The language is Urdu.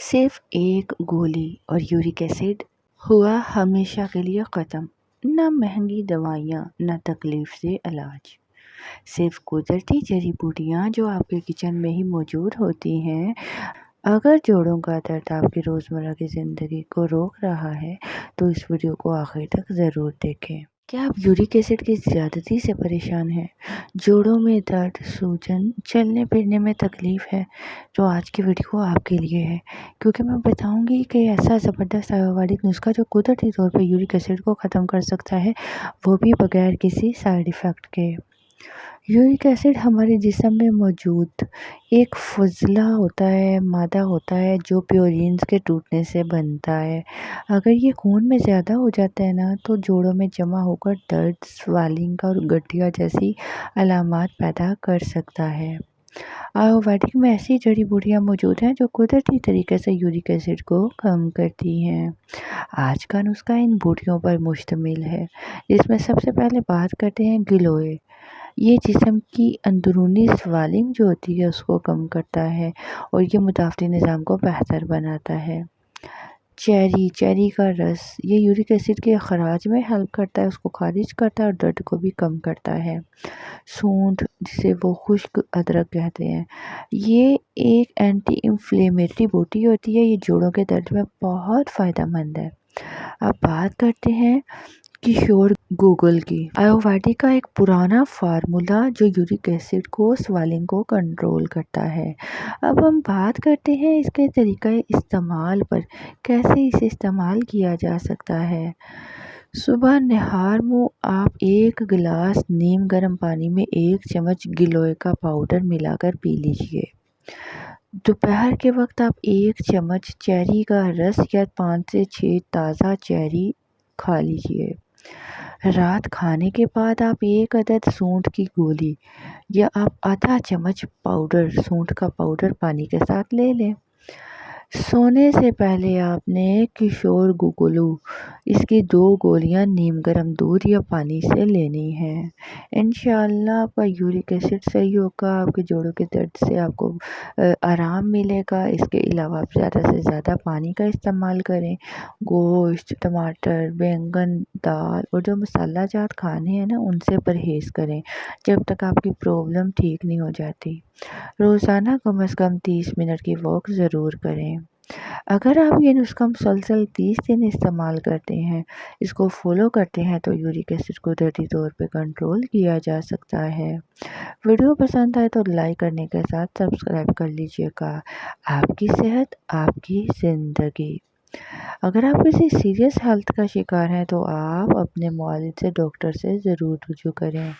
صرف ایک گولی اور یورک ایسڈ ہوا ہمیشہ کے لیے ختم۔ نہ مہنگی دوائیاں، نہ تکلیف سے علاج، صرف قدرتی جڑی بوٹیاں جو آپ کے کچن میں ہی موجود ہوتی ہیں۔ اگر جوڑوں کا درد آپ کی روزمرہ کی زندگی کو روک رہا ہے تو اس ویڈیو کو آخر تک ضرور دیکھیں۔ کیا آپ یورک ایسڈ کی زیادتی سے پریشان ہیں؟ جوڑوں میں درد، سوجن، چلنے پھرنے میں تکلیف ہے؟ تو آج کی ویڈیو آپ کے لیے ہے، کیونکہ میں بتاؤں گی کہ ایسا زبردست آیورویدک نسخہ جو قدرتی طور پر یورک ایسڈ کو ختم کر سکتا ہے، وہ بھی بغیر کسی سائیڈ ایفیکٹ کے۔ یورک ایسڈ ہمارے جسم میں موجود ایک فضلہ مادہ ہوتا ہے جو پیورینز کے ٹوٹنے سے بنتا ہے۔ اگر یہ خون میں زیادہ ہو جاتا ہے تو جوڑوں میں جمع ہو کر درد، سویلنگ اور گٹھیا جیسی علامات پیدا کر سکتا ہے۔ آیورویدک میں ایسی جڑی بوٹیاں موجود ہیں جو قدرتی طریقے سے یورک ایسڈ کو کم کرتی ہیں۔ آج کا نسخہ ان بوٹیوں پر مشتمل ہے، جس میں سب سے پہلے بات کرتے ہیں گیلوئے۔ یہ جسم کی اندرونی سویلنگ جو ہوتی ہے اس کو کم کرتا ہے اور یہ مدافعتی نظام کو بہتر بناتا ہے۔ چیری کا رس، یہ یورک ایسڈ کے اخراج میں ہیلپ کرتا ہے، اس کو خارج کرتا ہے اور درد کو بھی کم کرتا ہے۔ سونڈ، جسے وہ خشک ادرک کہتے ہیں، یہ ایک اینٹی انفلیمیٹری بوٹی ہوتی ہے، یہ جوڑوں کے درد میں بہت فائدہ مند ہے۔ اب بات کرتے ہیں کشور گوگل کی۔ آیورویدک کا ایک پرانا فارمولا جو یورک ایسڈ کو سویلنگ کو کنٹرول کرتا ہے۔ اب ہم بات کرتے ہیں اس کے طریقہ استعمال پر، کیسے اسے استعمال کیا جا سکتا ہے۔ صبح نہار منہ آپ ایک گلاس نیم گرم پانی میں 1 چمچ گیلوئے کا پاؤڈر ملا کر پی لیجیے۔ دوپہر کے وقت آپ 1 چمچ چیری کا رس یا 5 سے 6 تازہ چیری کھا لیجیے۔ رات کھانے کے بعد آپ 1 عدد سونڈ کی گولی یا آپ آدھا چمچ سونڈ کا پاؤڈر پانی کے ساتھ لے لیں۔ سونے سے پہلے آپ نے کشور گوگلو، اس کی 2 گولیاں نیم گرم دودھ یا پانی سے لینی ہیں۔ انشاءاللہ آپ کا یورک ایسڈ صحیح ہوگا، آپ کے جوڑوں کے درد سے آپ کو آرام ملے گا۔ اس کے علاوہ آپ زیادہ سے زیادہ پانی کا استعمال کریں۔ گوشت، ٹماٹر، بینگن، دال اور جو مسالہ جات کھانے ہیں ان سے پرہیز کریں جب تک آپ کی پرابلم ٹھیک نہیں ہو جاتی۔ روزانہ کم از کم 30 منٹ کی واک ضرور کریں۔ اگر آپ یہ نسخہ مسلسل 30 دن استعمال کرتے ہیں، اس کو فالو کرتے ہیں تو یورک ایسڈ قدرتی طور پہ کنٹرول کیا جا سکتا ہے۔ ویڈیو پسند آئے تو لائک کرنے کے ساتھ سبسکرائب کر لیجیے گا۔ آپ کی صحت، آپ کی زندگی۔ اگر آپ کسی سیریس ہیلتھ کا شکار ہیں تو آپ اپنے معالج سے ڈاکٹر سے ضرور رجوع کریں۔